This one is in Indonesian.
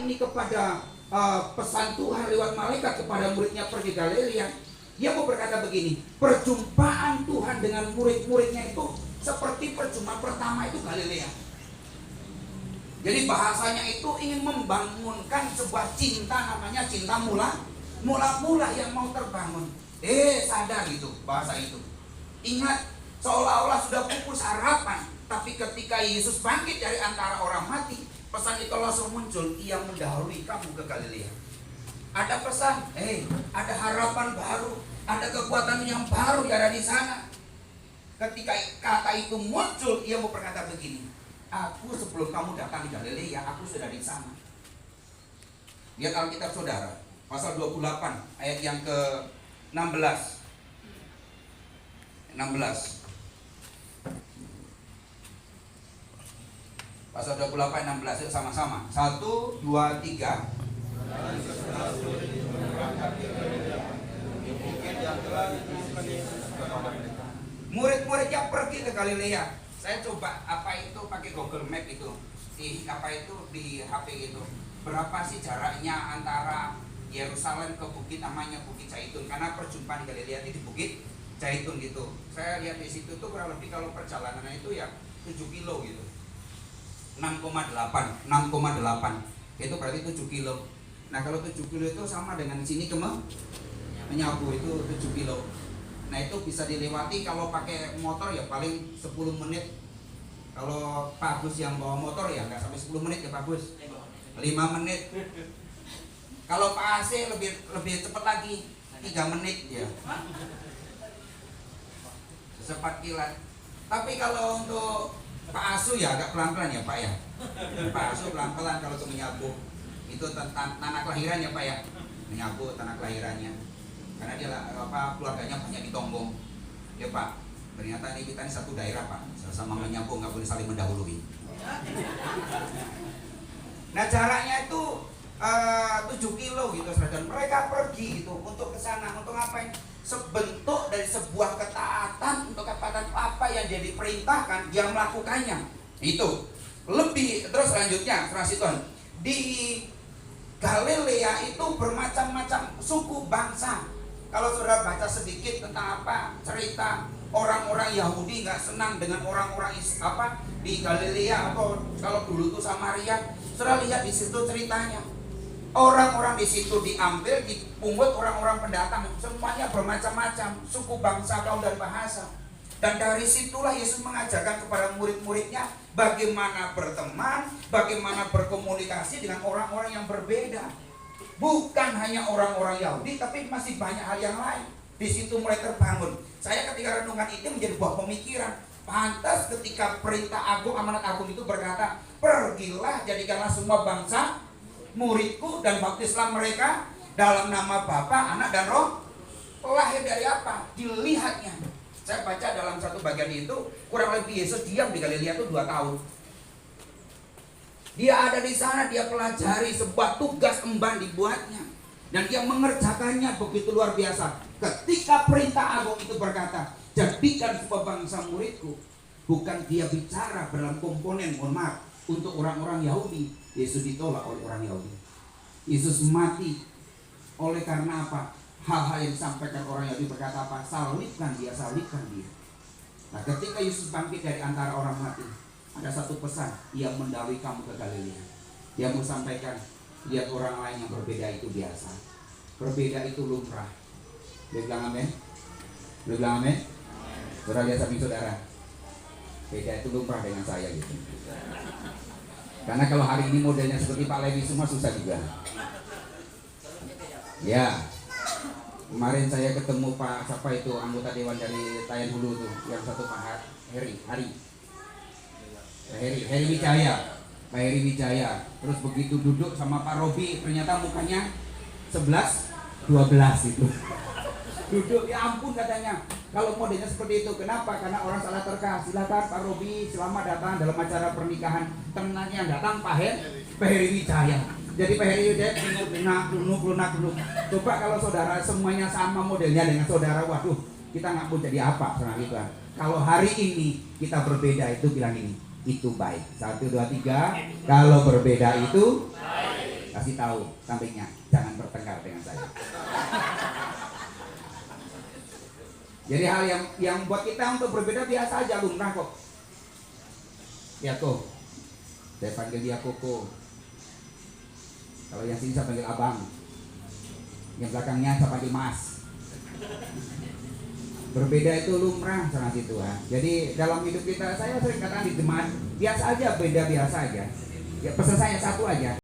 ini kepada pesan Tuhan lewat malaikat kepada muridnya pergi Galilea, dia mau berkata begini, perjumpaan Tuhan dengan murid-muridnya itu seperti perjumpaan pertama itu Galilea. Jadi bahasanya itu ingin membangunkan sebuah cinta, namanya cinta mula-mula yang mau terbangun. Sadar itu bahasa itu. Ingat, seolah-olah sudah pupus harapan, tapi ketika Yesus bangkit dari antara orang mati, pesan itu langsung muncul, ia mendahului kamu ke Galilea. Ada pesan, ada harapan baru, ada kekuatan yang baru yang ada di sana. Ketika kata itu muncul, ia mau berkata begini, aku sebelum kamu datang di Galilea, aku sudah di sana. Lihat Alkitab saudara, pasal 28 ayat yang ke-16. Pasal 28 16 sama-sama. 1 2 3. Murid-muridnya pergi ke Galilea. Saya coba pakai Google Map itu. Di HP itu. Berapa sih jaraknya antara Yerusalem ke bukit namanya Bukit Zaitun, karena perjumpaan di Galilea itu di Bukit Zaitun gitu. Saya lihat di situ tuh kurang lebih kalau perjalanannya itu ya 7 kilo gitu. 6,8 itu berarti 7 kilo. Nah kalau 7 kilo itu sama dengan sini ke Menyapu itu 7 kilo. Nah itu bisa dilewati kalau pakai motor ya paling 10 menit. Kalau Pak Agus yang bawa motor ya nggak sampai 10 menit ya Pak Agus, 5 menit. Kalau Pak AC lebih cepat lagi, 3 menit ya, secepat kilat. Tapi kalau untuk Pak Asu ya agak pelan-pelan ya Pak ya. Pak Asu pelan-pelan kalau ke Menyapu. Itu tentang tanah kelahiran ya Pak ya. Menyapu tanah kelahirannya. Karena dia keluarganya banyak di Tonggong. Ya Pak, ternyata kita ini satu daerah Pak. Sama Menyapu nggak boleh saling mendahului. Nah jaraknya itu 7 kilo gitu, dan mereka pergi gitu untuk ke sana untuk ngapain? Sebentuk dari sebuah ketaatan untuk ketaatan apa yang dia diperintahkan, dia melakukannya. Itu lebih terus selanjutnya, Tuhan. Di Galilea itu bermacam-macam suku bangsa. Kalau saudara baca sedikit tentang cerita orang-orang Yahudi nggak senang dengan orang-orang di Galilea, atau kalau dulu tuh Samaria, saudara lihat di situ ceritanya. Orang-orang di situ diambil, dipungut orang-orang pendatang, semuanya bermacam-macam suku, bangsa, kaum dan bahasa. Dan dari situlah Yesus mengajarkan kepada murid-muridnya bagaimana berteman, bagaimana berkomunikasi dengan orang-orang yang berbeda. Bukan hanya orang-orang Yahudi, tapi masih banyak hal yang lain. Di situ mulai terbangun. Saya ketika renungan itu menjadi buah pemikiran. Pantas ketika perintah agung, amanat agung itu berkata, pergilah jadikanlah semua bangsa muridku dan baptislah mereka dalam nama Bapa, Anak dan Roh. Lahir dari apa? Dilihatnya. Saya baca dalam satu bagian itu, kurang lebih Yesus diam di Galilea itu 2 tahun. Dia ada di sana, dia pelajari sebuah tugas emban dibuatnya, dan dia mengerjakannya begitu luar biasa. Ketika perintah agung itu berkata, jadikan semua bangsa muridku, bukan dia bicara dalam komponen, mohon maaf, untuk orang-orang Yahudi. Yesus ditolak oleh orang Yahudi. Yesus mati oleh karena apa? Hal-hal yang disampaikan orang Yahudi berkata apa? Salibkan dia, salibkan dia. Nah ketika Yesus bangkit dari antara orang mati, ada satu pesan, ia mendahului kamu ke Galilea. Dia mau sampaikan, lihat orang lain yang berbeda itu biasa, berbeda itu lumrah. Dia bilang amin. Dia bilang amin. Saudara lihat samping saudara, beda itu lumrah dengan saya gitu. Karena kalau hari ini modelnya seperti Pak Levi semua susah juga. Ya, kemarin saya ketemu Pak siapa itu anggota dewan dari Tayan Hulu tuh, yang satu Pak Heri Wijaya, Pak Heri Wijaya. Terus begitu duduk sama Pak Robi, ternyata mukanya 11-12 itu. Duduk, ya ampun katanya. Kalau modelnya seperti itu, kenapa? Karena orang salah terka. Silakan Pak Robi, selamat datang dalam acara pernikahan. Tenang yang datang Pak Heri Wijaya. Jadi Pak Heri Wijaya lunak. Coba kalau saudara semuanya sama modelnya dengan saudara, waduh, kita nggak mau jadi apa sekarang itu. Kalau hari ini kita berbeda, itu bilang ini, itu baik. 1, 2, 3. Kalau berbeda itu baik. kasih tahu sampingnya, jangan bertengkar dengan saya. Jadi hal yang buat kita untuk berbeda biasa aja, lumrah kok. Ya kok, saya panggil dia Koko. Kalau yang sini saya panggil abang, yang belakangnya saya panggil mas. Berbeda itu lumrah sama Tuhan. Jadi dalam hidup kita, saya sering katakan di jemaat, biasa aja, beda biasa aja. Ya pesan saya satu aja.